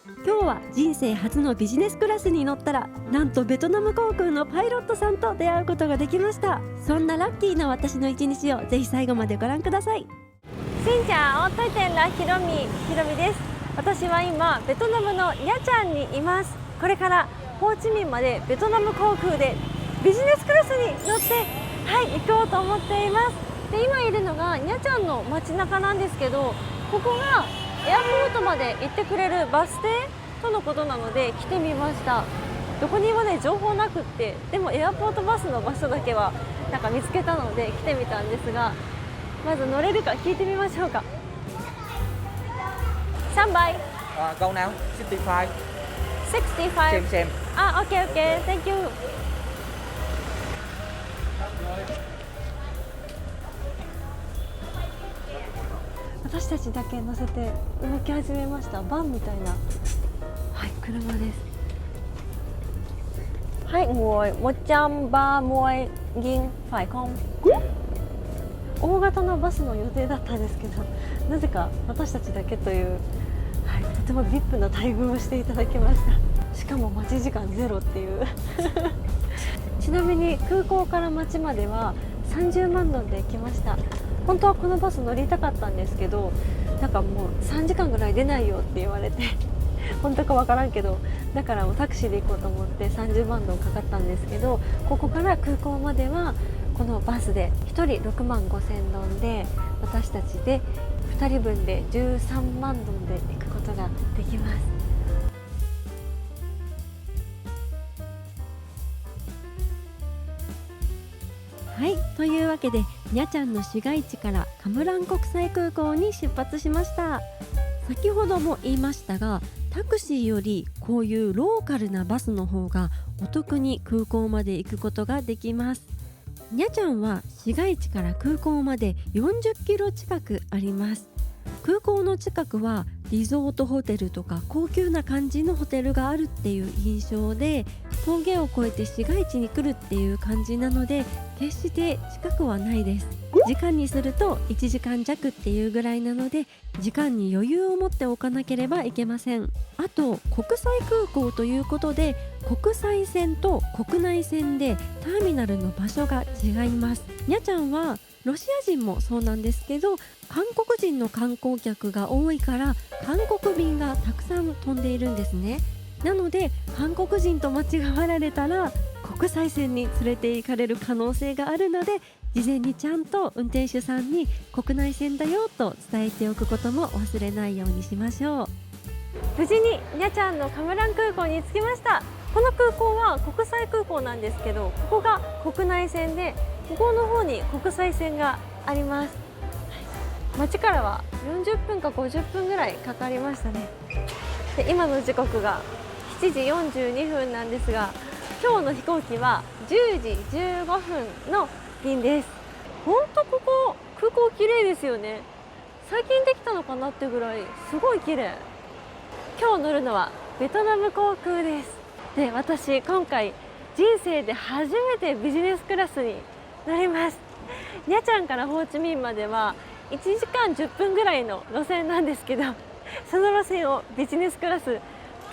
今日は人生初のビジネスクラスに乗ったら、なんとベトナム航空のパイロットさんと出会うことができました。そんなラッキーな私の一日をぜひ最後までご覧ください。しんちゃん、トイテンラひろみです。私は今ベトナムのニャチャンにいます。これからホーチミンまでベトナム航空でビジネスクラスに乗って行こうと思っています。で、今いるのがニャチャンの街中なんですけど、ここがエアポートまで行ってくれるバス停とのことなので来てみました。どこにもね情報なくって、でもエアポートバスの場所だけはなんか見つけたので来てみたんですが、まず乗れるか聞いてみましょうか。3倍 Câu nào? 65. 65 Xem. OK Thank you。私たちだけ乗せて動き始めました。バンみたいな車です。ngồi 130 nghìn phải không？ 大型のバスの予定だったんですけど、なぜか私たちだけという、とても VIP な待遇をしていただきました。しかも待ち時間ゼロっていうちなみに空港から街までは30万ドルで来ました。本当はこのバス乗りたかったんですけど、なんかもう3時間ぐらい出ないよって言われて本当かわからんけど、だからもうタクシーで行こうと思って30万ドルかかったんですけど、ここから空港まではこのバスで1人6万5千ドルで、私たちで2人分で13万ドルで行くことができます。はい、というわけでニャチャンの市街地からカムラン国際空港に出発しました。先ほども言いましたが、タクシーよりこういうローカルなバスの方がお得に空港まで行くことができます。ニャチャンは市街地から空港まで40キロ近くあります。空港の近くはリゾートホテルとか高級な感じのホテルがあるっていう印象で、峠を越えて市街地に来るっていう感じなので決して近くはないです。時間にすると1時間弱っていうぐらいなので、時間に余裕を持っておかなければいけません。あと国際空港ということで、国際線と国内線でターミナルの場所が違います。ニャチャンはロシア人もそうなんですけど、韓国人の観光客が多いから韓国便がたくさん飛んでいるんですね。なので韓国人と間違われたら国際線に連れて行かれる可能性があるので、事前にちゃんと運転手さんに国内線だよと伝えておくことも忘れないようにしましょう。無事にニャチャンのカムラン空港に着きました。この空港は国際空港なんですけど、ここが国内線で、向こうの方に国際線があります。街からは40分か50分ぐらいかかりましたね。で、今の時刻が7時42分なんですが、今日の飛行機は10時15分の便です。ほんとここ空港綺麗ですよね。最近できたのかなってぐらいすごい綺麗。今日乗るのはベトナム航空です。で、私今回人生で初めてビジネスクラスに乗ります。ニャチャンからホーチミンまでは1時間10分ぐらいの路線なんですけど、その路線をビジネスクラス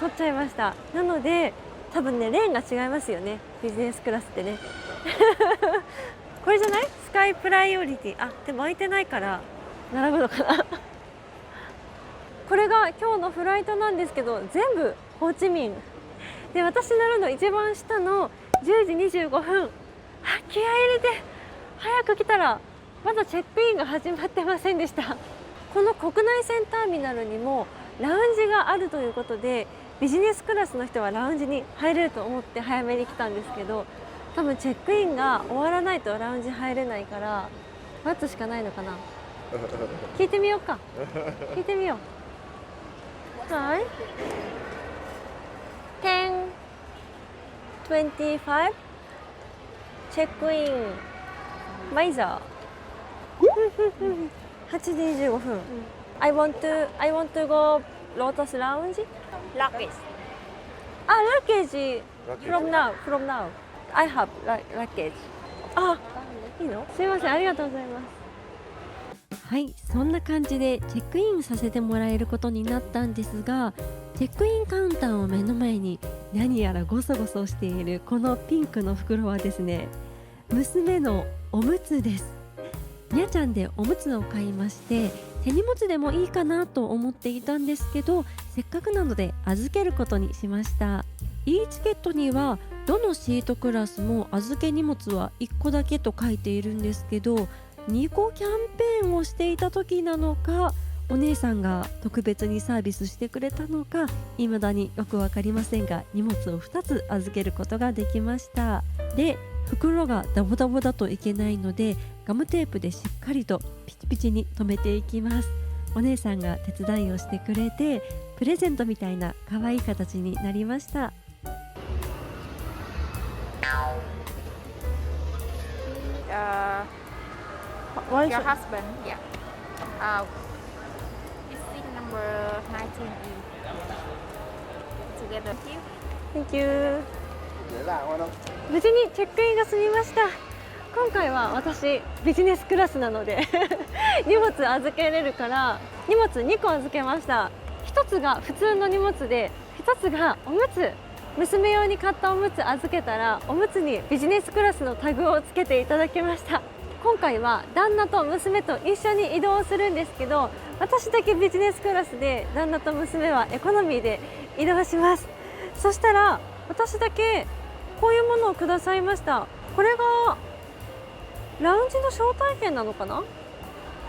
取っちゃいました。なので多分ね、レーンが違いますよね、ビジネスクラスってねこれじゃない？スカイプライオリティ。あ、でも空いてないから並ぶのかなこれが今日のフライトなんですけど、全部ホーチミンで、私乗るの一番下の10時25分。気合い入れて早く来たらまだチェックインが始まってませんでした。この国内線ターミナルにもラウンジがあるということで、ビジネスクラスの人はラウンジに入れると思って早めに来たんですけど、多分チェックインが終わらないとラウンジ入れないから待つしかないのかな。聞いてみようか。聞いてみよう。はい。10:25 チェックインマイザー8時25分。I want to go Lotus Lounge. Luggage. Luggage. From now. I have luggage. いいの？すいません、ありがとうございます。はい、そんな感じでチェックインさせてもらえることになったんですが、チェックインカウンターを目の前に何やらゴソゴソしているこのピンクの袋はですね、娘のおむつです。にゃちゃんでおむつを買いまして、手荷物でもいいかなと思っていたんですけど、せっかくなので預けることにしました。e チケットにはどのシートクラスも預け荷物は1個だけと書いているんですけど、2個キャンペーンをしていた時なのか、お姉さんが特別にサービスしてくれたのか未だによく分かりませんが、荷物を2つ預けることができました。で、袋がダボダボだといけないので、ガムテープでしっかりとピチピチに留めていきます。お姉さんが手伝いをしてくれて、プレゼントみたいな可愛い形になりました。Why Your should- husband, yeah. It's seat number 19E. Together. Thank Thank you. you. 無事にチェックインが済みました。今回は私ビジネスクラスなので荷物預けれるから荷物2個預けました。1つが普通の荷物で、1つがおむつ。娘用に買ったおむつ預けたら、おむつにビジネスクラスのタグをつけていただきました。今回は旦那と娘と一緒に移動するんですけど、私だけビジネスクラスで、旦那と娘はエコノミーで移動します。そしたら私だけこういうものをくださいました。これがラウンジの招待券なのかな。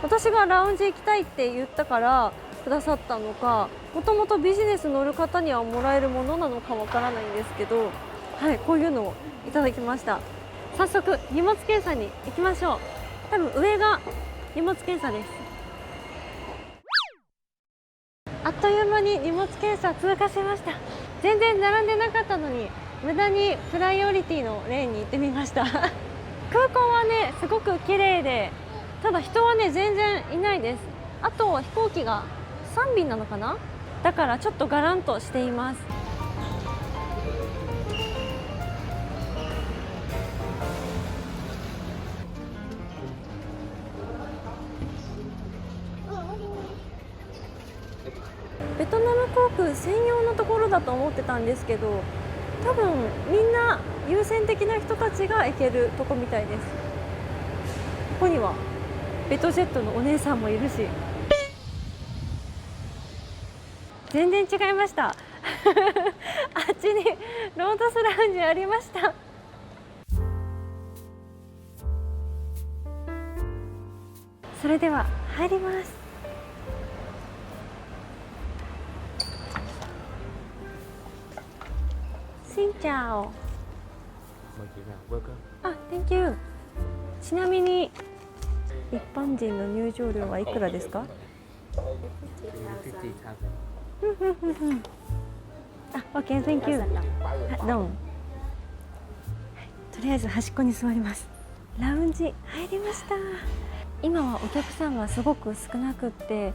私がラウンジ行きたいって言ったからくださったのか、もともとビジネス乗る方にはもらえるものなのかわからないんですけど、はい、こういうのをいただきました。早速荷物検査に行きましょう。多分上が荷物検査です。あっという間に荷物検査通過しました。全然並んでなかったのに無駄にプライオリティのレーンに行ってみました空港はねすごく綺麗で、ただ人はね全然いないです。あと飛行機が3便なのかな、だからちょっとガランとしています。ベトナム航空専用のところだと思ってたんですけど、多分みんな優先的な人たちが行けるとこみたいです。ここにはベトジェットのお姉さんもいるし、全然違いましたあっちにロータスラウンジありました。それでは入ります。しんちゃお。あ、Thank you。ちなみに一般人の入場料はいくらですか？あ、OK、Thank you。どうも。とりあえず端っこに座ります。ラウンジ入りました。今はお客さんがすごく少なくって、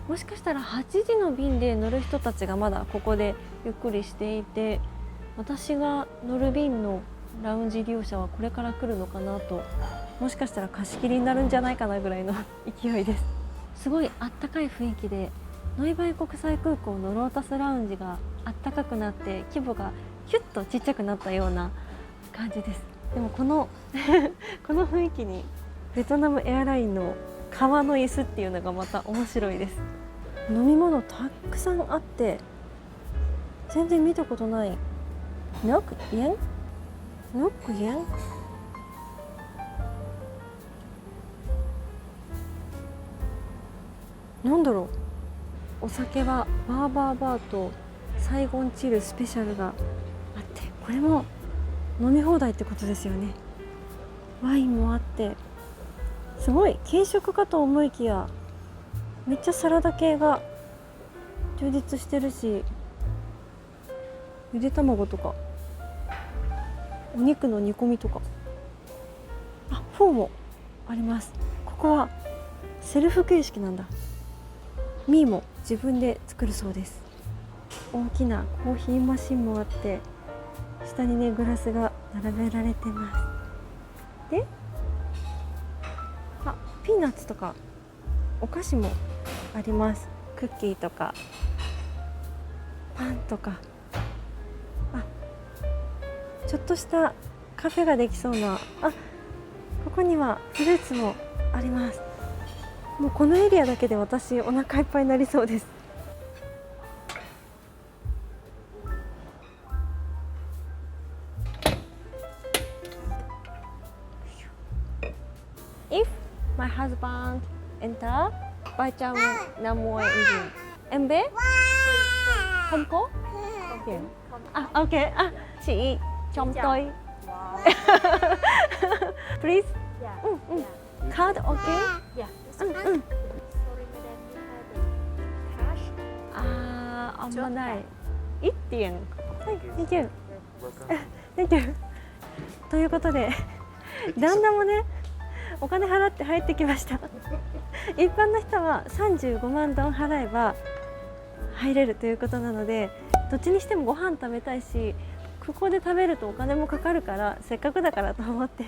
もしかしたら8時の便で乗る人たちがまだここでゆっくりしていて、私が乗る便のラウンジ利用者はこれから来るのかなと、もしかしたら貸し切りになるんじゃないかなぐらいの勢いです。すごいあったかい雰囲気で、ノイバイ国際空港のロータスラウンジがあったかくなって規模がキュッとちっちゃくなったような感じです。でもこのこの雰囲気にベトナムエアラインの革の椅子っていうのがまた面白いです。飲み物たくさんあって全然見たことない。ノクイエンノクイエンなんだろう。お酒はバーバーバーとサイゴンチルスペシャルがあって、これも飲み放題ってことですよね。ワインもあって、すごい軽食かと思いきやめっちゃサラダ系が充実してるし、ゆで卵とかお肉の煮込みとか、あ、フォーもあります。ここはセルフ形式なんだ。ミーも自分で作るそうです。大きなコーヒーマシンもあって、下にねグラスが並べられてます。で、あ、ピーナッツとかお菓子もあります。クッキーとかパンとか、ちょっとしたカフェができそうな、ここにはフルーツもあります。もうこのエリアだけで私お腹いっぱいになりそうです。If my husband enter, ba trăm năm mươi nghìn. Em biết? Không có? Ok. Chị chồng tôi. Please. Card, okay? Sorry, madam, we have the cash. Ông này ít tiền. Thank you. Thank you. ということで、旦那もね、お金払って入ってきました。一般の人は35万ドン払えば入れるということなので、どっちにしてもご飯食べたいし、ここで食べるとお金もかかるから、せっかくだからと思って、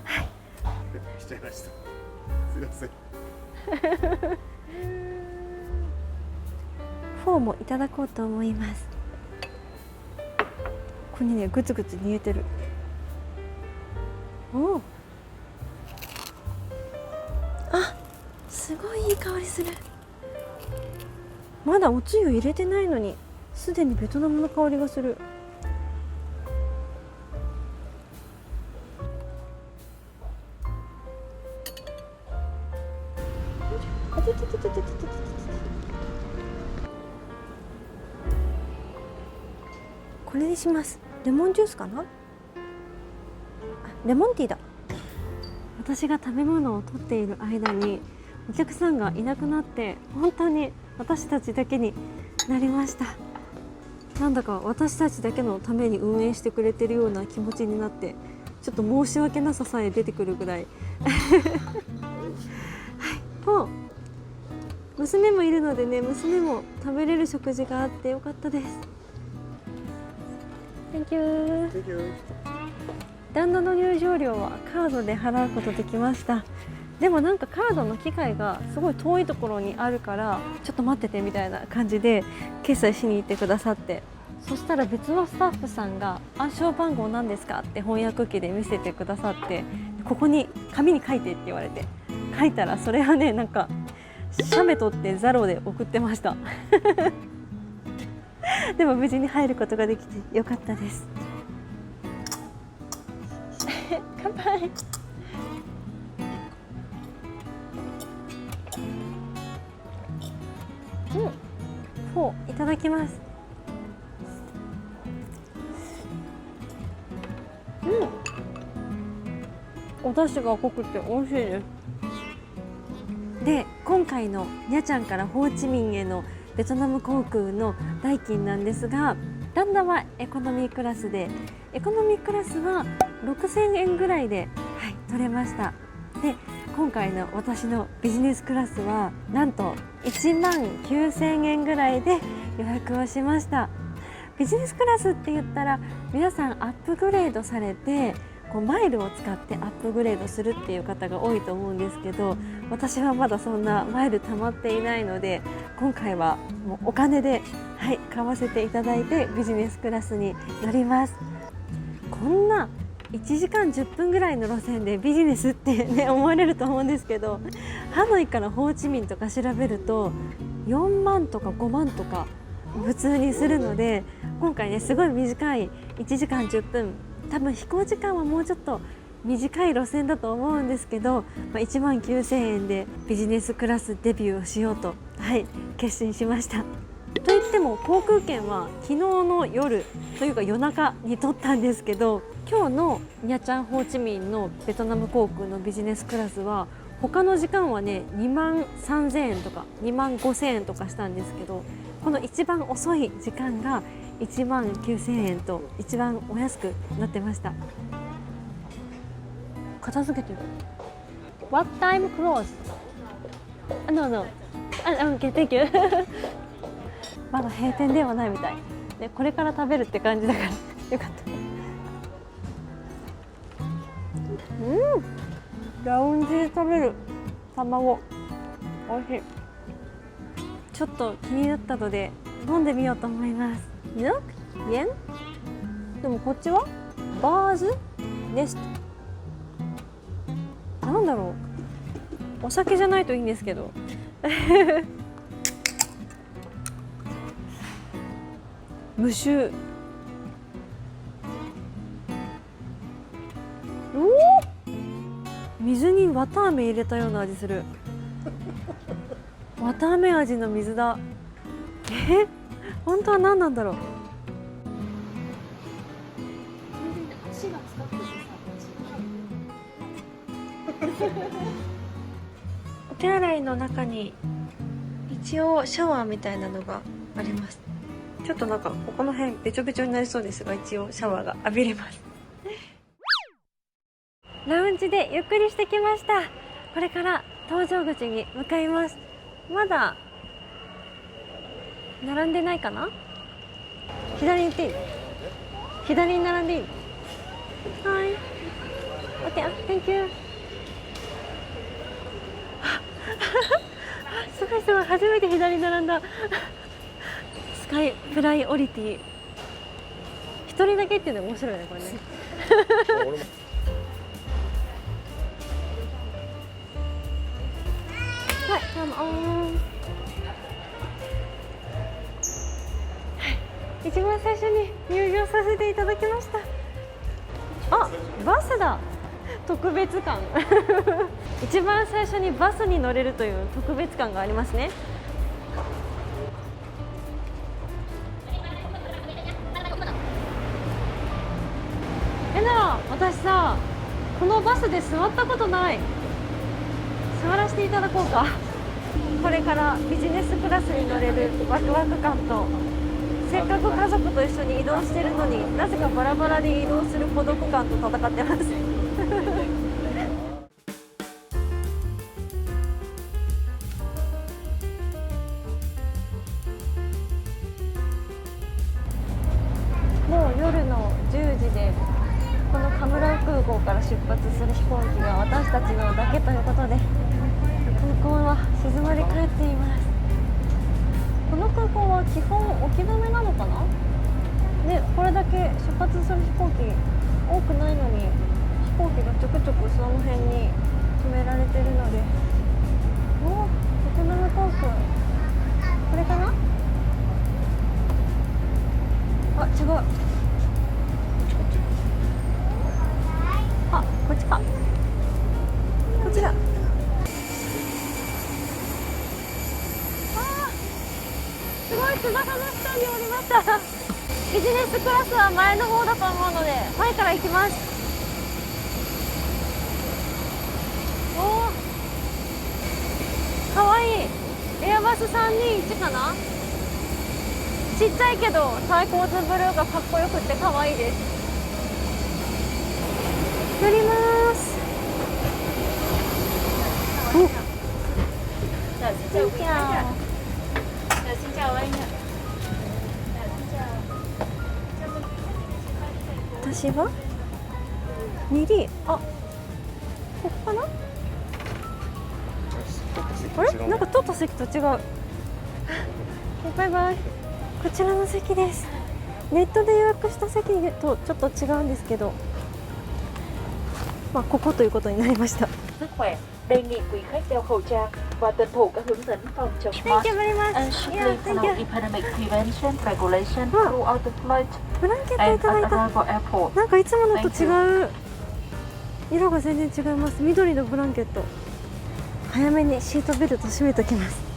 はい。しちゃいました。すいません。フォーもいただこうと思います。ここにね、グツグツ煮えてる。お、すごいいい香りする。まだおつゆ入れてないのに、すでにベトナムの香りがする。これにします。レモンジュースかな。レモンティーだ。私が食べ物を取っている間にお客さんがいなくなって、本当に私たちだけになりました。なんだか私たちだけのために運営してくれてるような気持ちになって、ちょっと申し訳なささえ出てくるぐらいはい、娘もいるのでね、娘も食べれる食事があってよかったです。Thank you。旦那の入場料はカードで払うことできました。でもなんかカードの機械がすごい遠いところにあるから、ちょっと待っててみたいな感じで決済しに行ってくださって、そしたら別のスタッフさんが暗証番号なんですかって翻訳機で見せてくださって、ここに紙に書いてって言われて書いたら、それはね、なんか写メ取ってザロで送ってましたでも無事に入ることができてよかったです乾杯。フォーいただきます。お出汁が濃くて美味しいです。で、今回のニャチャンからホーチミンへのベトナム航空の代金なんですが、旦那はエコノミークラスで、エコノミークラスは6000円ぐらいで、取れました。で、今回の私のビジネスクラスはなんと1万9000円ぐらいで予約をしました。ビジネスクラスって言ったら皆さんアップグレードされて、マイルを使ってアップグレードするっていう方が多いと思うんですけど、私はまだそんなマイル溜まっていないので、今回はもうお金で、買わせていただいてビジネスクラスに乗ります。こんな1時間10分ぐらいの路線でビジネスってね、思われると思うんですけど、ハノイからホーチミンとか調べると4万とか5万とか普通にするので、今回ね、すごい短い1時間10分、多分飛行時間はもうちょっと短い路線だと思うんですけど、1万9000円でビジネスクラスデビューをしようと、決心しました。といっても航空券は昨日の夜というか夜中に取ったんですけど、今日のニャチャンホーチミンのベトナム航空のビジネスクラスは他の時間はね、2万3000円とか2万5000円とかしたんですけど、この一番遅い時間が1万9000円と一番お安くなってました。片付けてる。What time close? No. Okay, thank you. まだ閉店ではないみたい。で、これから食べるって感じだからよかった。ラウンジで食べる卵、美味しい。ちょっと気になったので飲んでみようと思います。ミルクイエン。でもこっちはバーズネスト。なんだろう、お酒じゃないといいんですけど無臭。おお、水に綿あめ入れたような味する。綿あめ味の水だ。本当は何なんだろう。お手洗いの中に一応シャワーみたいなのがあります。ちょっとなんかここの辺べちょべちょになりそうですが、一応シャワーが浴びれます。ラウンジでゆっくりしてきました。これから搭乗口に向かいます。まだ並んでないかな。左に行っていい？左に並んでいい？はい。OK、Thank you。すごいすごい、初めて左に並んだ。スカイプライオリティ。一人だけっていうのが面白いね、これね。はい、カムオン。一番最初に入場させていただきました。あ、バスだ。特別感。一番最初にバスに乗れるという特別感がありますね。なら私さ、このバスで座ったことない。座らせていただこうか。これからビジネスクラスに乗れるワクワク感と、せっかく家族と一緒に移動してるのになぜかバラバラで移動する孤独感と戦ってます。もう夜の10時で、このカムラン空港から出発する飛行機が私たちのだけということで、空港は静まり返っています。この空港は基本置き止めなのかな。ね、これだけ出発する飛行機多くないのに、飛行機がちょくちょくその辺に止められてるので、おお、ベトナム航空、これかな。あ、違う。あ、こっちか。こちら。すごい翼の下におりました。ビジネスクラスは前の方だと思うので、前から行きます。おお、かわいい。エアバス321かな。ちっちゃいけどタイコーズブルーがかっこよくてかわいいです。乗ります。お、xin chào。私は2D、あ、ここかな。あれ、なんか取った席と違う。バイバイ。こちらの席です。ネットで予約した席とちょっと違うんですけど、まあここということになりました。Sức khỏe, đề nghị quý khách đeo khẩu trang và tuân thủ các hướng dẫn phòng chống Thank you very much. and strictly follow epidemic prevention regulation throughout the flight ブランケットい and ただい at た。 arrival airport. なんかいつものと違う。色が全然違います。緑のブランケット。早めにシートベルト締めときます。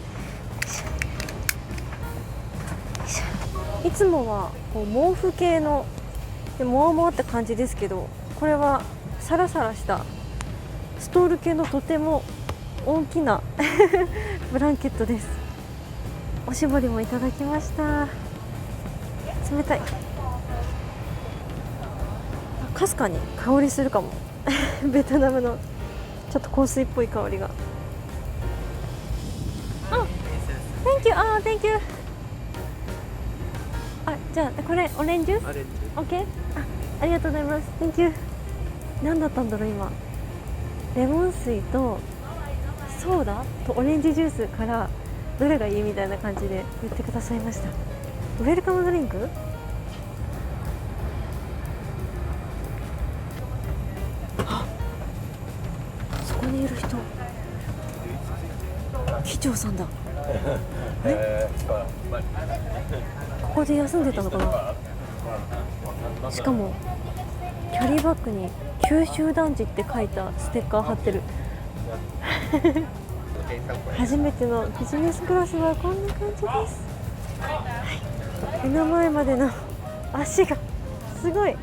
いつもはこう毛布系のもわもわって感じですけど、これはサラサラしたストール系のとても大きなブランケットです。おしぼりもいただきました。冷たい。かすかに香りするかも。ベトナムのちょっと香水っぽい香りが。あ、Thank you。あ、Thank you。あ、じゃあこれオレンジジュース。OK。ありがとうございます。Thank you。何だったんだろう今。レモン水とソーダとオレンジジュースからどれがいいみたいな感じで言ってくださいました。ウェルカムドリンク？あ、そこにいる人、機長さんだ。ここで休んでたのかな。しかもキャリーバッグに九州男児って書いたステッカー貼ってる。初めてのビジネスクラスはこんな感じです。はい、目の前までの足がすごい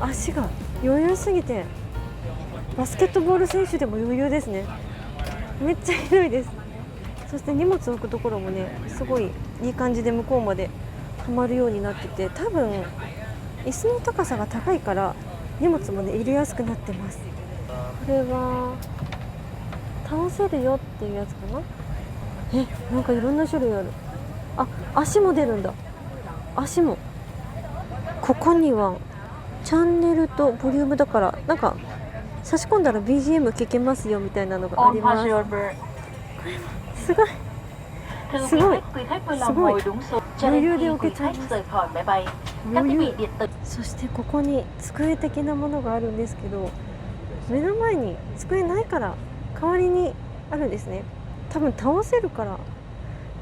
足が余裕すぎて、バスケットボール選手でも余裕ですね。めっちゃ広いです。そして荷物置くところもね、すごいいい感じで向こうまではまるようになってて、多分椅子の高さが高いから荷物もね入れやすくなってます。これは倒せるよっていうやつかな。なんかいろんな種類ある。あ、足も出るんだ。足も。ここにはチャンネルとボリュームだから、なんか差し込んだら BGM 聴けますよみたいなのがあります。すごいすごいすごい余裕で置けちゃいます。余裕。そしてここに机的なものがあるんですけど、目の前に机ないから代わりにあるんですね。多分倒せるから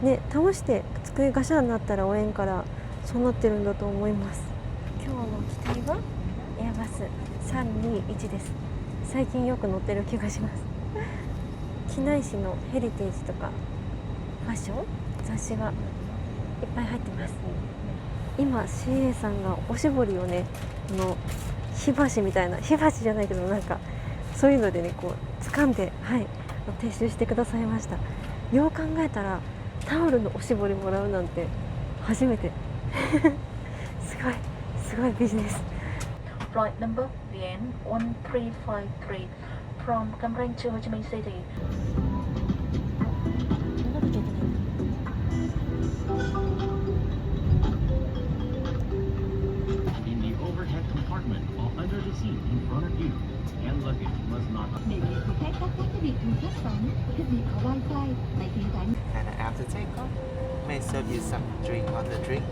ね、倒して机ガシャになったら終えんから、そうなってるんだと思います。今日の機体はエアバス321です。最近よく乗ってる気がします。機内誌のヘリテージとかファッション雑誌がいっぱい入ってます。今 CA さんがおしぼりをね、火箸みたいな、火箸じゃないけど、なんかそういうのでね、こう掴んで、はい、撤収してくださいました。よう考えたらタオルのおしぼりもらうなんて初めて。すごいビジネス。Flight number VN1353 from Cam Ranh to Ho Chi Minh City. In the overhead compartment or under the seat in front of you, hand luggage must not. Đề nghị quý khách tắt các thiết bị thu phát sóng, thiết bị có wifi, máy tính cá nhân. And after takeoff, may serve you some drink on the drink.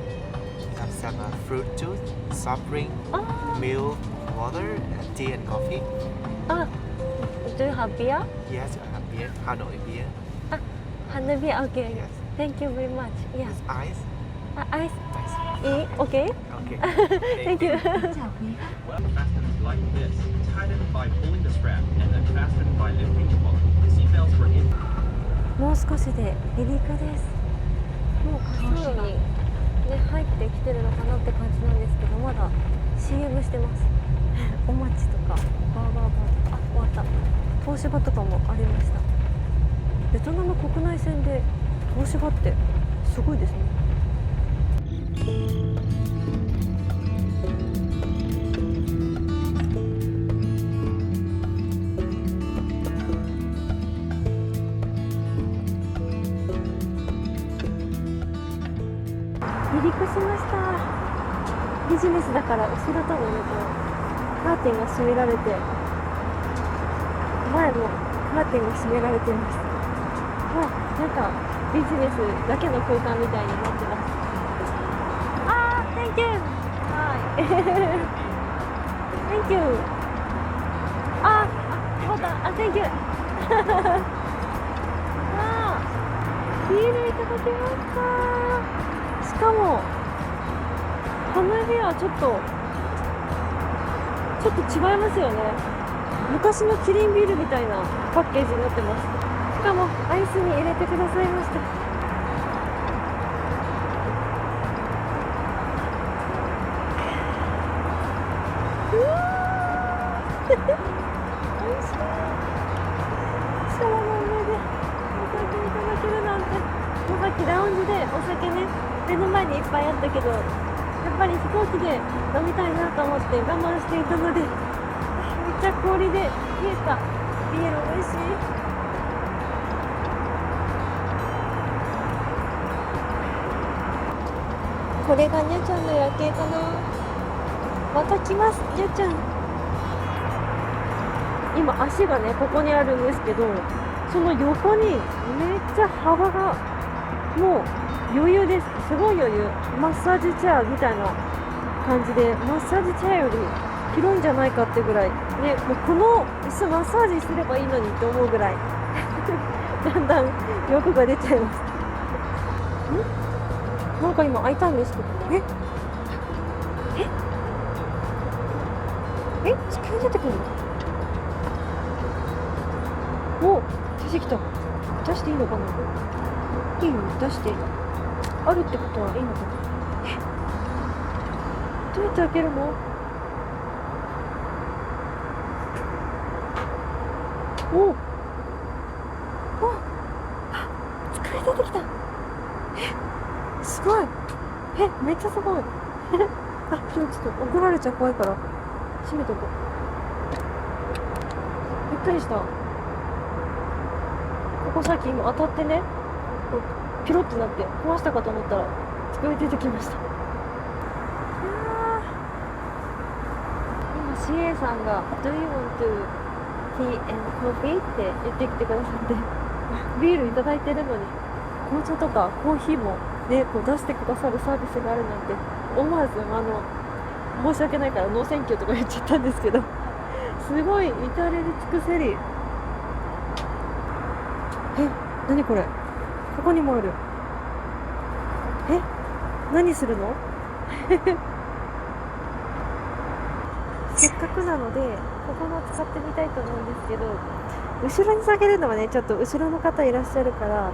Have some fruit juice, soft drink, milk, water, and tea and coffee. Do you have beer? Yes, I have beer, Hanoi beer. Hanoi beer, okay. Yes. Thank you very much. Yeah. With ice. Ice. Ice. Okay. Okay. Thank you. Chào quý khách. Well, fastened like this. Tighten by pulling the strap and then fasten by lifting the bolt. The seatbelts were in. もう少しで離陸です。もう滑走路に、ね、入ってきてるのかなって感じなんですけど、まだ CM してます。お待ちとかバーガーバーとか、終わった。東芝とかもありました。ベトナム国内線で東芝ってすごいですね。離陸しました。ビジネスだから後ろとのね、カーテンが閉められて、前もカーテンが閉められています。なんかビジネスだけの空間みたいになってます。Thank you. はい。Thank you. またThank you. ビールいただきました。しかもハムビアちょっと違いますよね。昔のキリンビールみたいなパッケージになってます。しかもアイスに入れてくださいました。うわー美味しい。しかも飲んでお酒いただけるなんて。もうさっきラウンジでお酒ね、目の前にいっぱいあったけど、やっぱり飛行機で飲みたいなと思って我慢していたので、めっちゃ氷で冷えたビール美味しい。これがにゃちゃんの夜景かな。また来ます、にゃちゃん。今足がねここにあるんですけど、その横にめっちゃ幅がもう余裕です。すごい余裕。マッサージチェアみたいな感じで、マッサージチェアより広いんじゃないかってぐらいね、もうこの椅子マッサージすればいいのにって思うぐらいだんだん欲が出ちゃいます。なんか今開いたんですけど、地球出てくるの？お、出てきた。出していいのかな？いいよ、出して。あるってことはいいのかな？どうやって開けるの？お机出てきた。すごい。めっちゃすごい。あ、ちょっと怒られちゃ怖いから閉めとこう。びっくりした。ここさっき今当たってね、こうピロッとなって壊したかと思ったら机出てきました。今 CA さんが Do you want to tea and coffee? って言ってきてくださってビールいただいてるのに紅茶とかコーヒーもね、こう出してくださるサービスがあるなんて、思わず申し訳ないからノーセンキューとか言っちゃったんですけど、すごい至れり尽くせり。何これ、ここにもある。何するのせっかくなのでここも使ってみたいと思うんですけど、後ろに下げるのはね、ちょっと後ろの方いらっしゃるから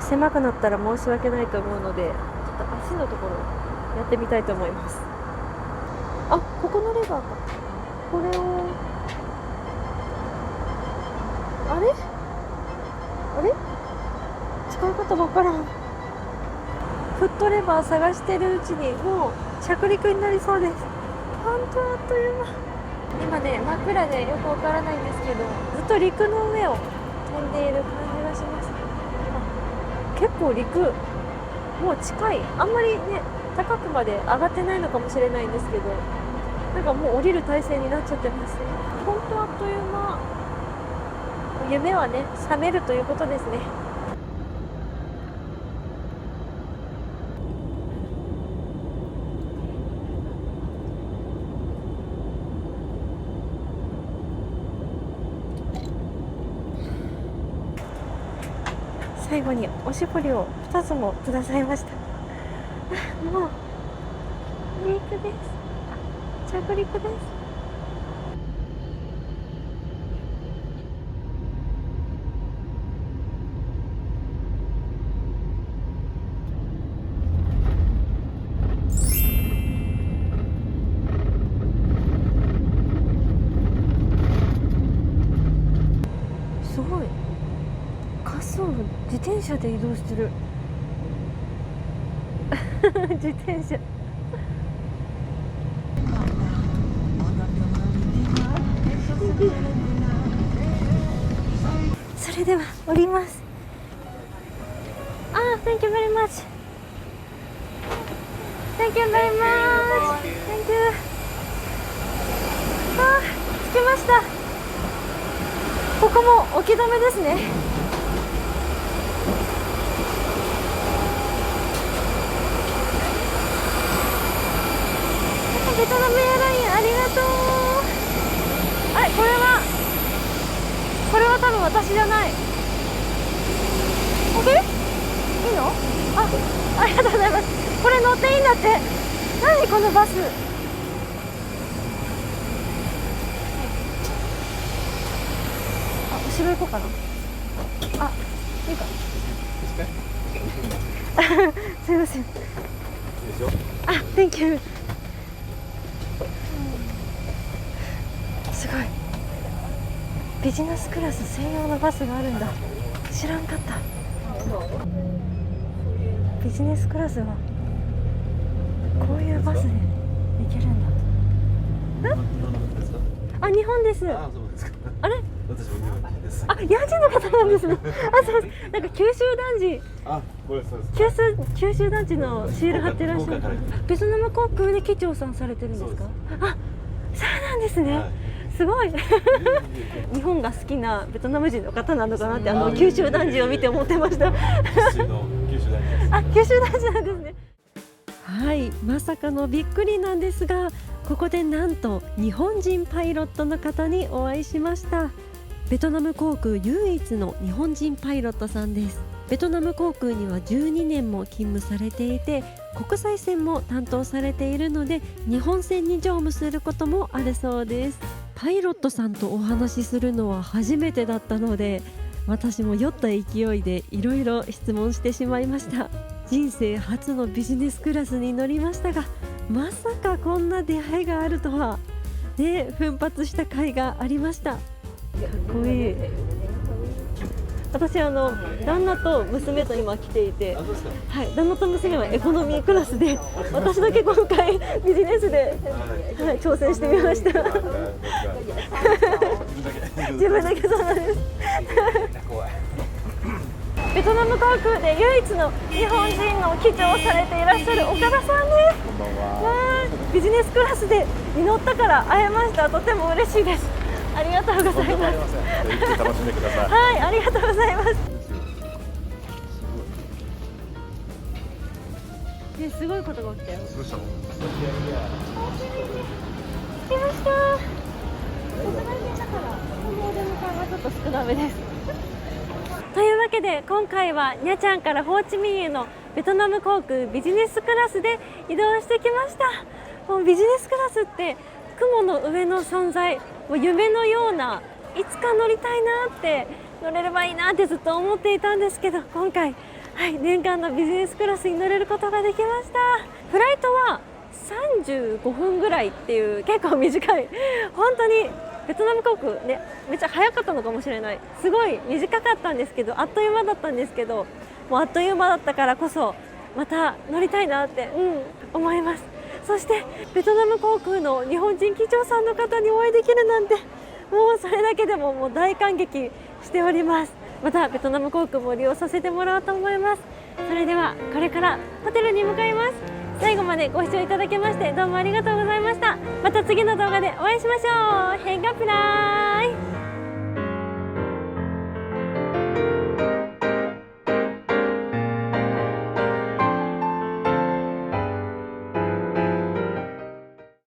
狭くなったら申し訳ないと思うので、ちょっと足のところやってみたいと思います。あ、ここのレバーか。これをあれ使い方わからん。フットレバー探してるうちにもう着陸になりそうです。本当あっという間。今ね、真っ暗でよくわからないんですけど、ずっと陸の上を飛んでいる感じがします。結構陸もう近い。あんまりね高くまで上がってないのかもしれないんですけど、なんかもう降りる体勢になっちゃってますね。本当あっという間。夢はね、覚めるということですね。最後におしぼりを2つもくださいました。もう離陸です。着陸です。すごい。滑走路、自転車で移動してる。自転車。それでは降ります。Thank you very much. Thank you very much. Thank you. 着きました。ここも置き止めですね。ベトナムエアラインありがとう。これは多分私じゃない。OK？ いいの？ありがとうございます。これ乗っていいんだって。何このバス。後ろ行こうかな。いいか。すいません。Thank you。すごい。ビジネスクラス専用のバスがあるんだ。知らんかった。ビジネスクラスはこういうバスで行けるんだ。日本です。あれ？私も日本人です。ヤンジーの方なんですね。そうです。なんか九州男児。これそうです。九州男児のシール貼ってらっしゃる。ベトナム航空で機長さんされてるんですか？そうなんですね。すごい。日本が好きなベトナム人の方なのかなって九州男児を見て思ってました。九九州大事です。あ、九州大事なんですね。はい、まさかのびっくりなんですが、ここでなんと日本人パイロットの方にお会いしました。ベトナム航空唯一の日本人パイロットさんです。ベトナム航空には12年も勤務されていて、国際線も担当されているので、日本線に乗務することもあるそうです。パイロットさんとお話しするのは初めてだったので、私も酔った勢いでいろいろ質問してしまいました。人生初のビジネスクラスに乗りましたが、まさかこんな出会いがあるとはね、奮発した甲斐がありました。かっこいい。私旦那と娘と今来ていて、はい、旦那と娘はエコノミークラスで、私だけ今回ビジネスで、はい、挑戦してみました。自分だけそうなんです。ベトナム航空で唯一の日本人の機長をされていらっしゃる岡田さんです。こんばんは。わー、ビジネスクラスでに乗ったから会えました。とても嬉しいです。ありがとうございます。ゆっくり楽しんでください。はい、ありがとうございます。ね、すごいことが起きたよ。どうしたの？着きました。国内線だからお出迎えはちょっと少なめです。というわけで今回はニャちゃんからホーチミンへのベトナム航空ビジネスクラスで移動してきました。もうビジネスクラスって雲の上の存在、もう夢のような、いつか乗りたいなって、乗れればいいなってずっと思っていたんですけど、今回、はい、念願のビジネスクラスに乗れることができました。フライトは35分ぐらいっていう結構短い、本当にベトナム航空ね、めっちゃ早かったのかもしれない。すごい短かったんですけど、あっという間だったんですけど、もうあっという間だったからこそまた乗りたいなって、思います。そしてベトナム航空の日本人機長さんの方にお会いできるなんて、もうそれだけでももう大感激しております。またベトナム航空も利用させてもらおうと思います。それではこれからホテルに向かいます。最後までご視聴いただきましてどうもありがとうございました。また次の動画でお会いしましょう。ヘンガプライ。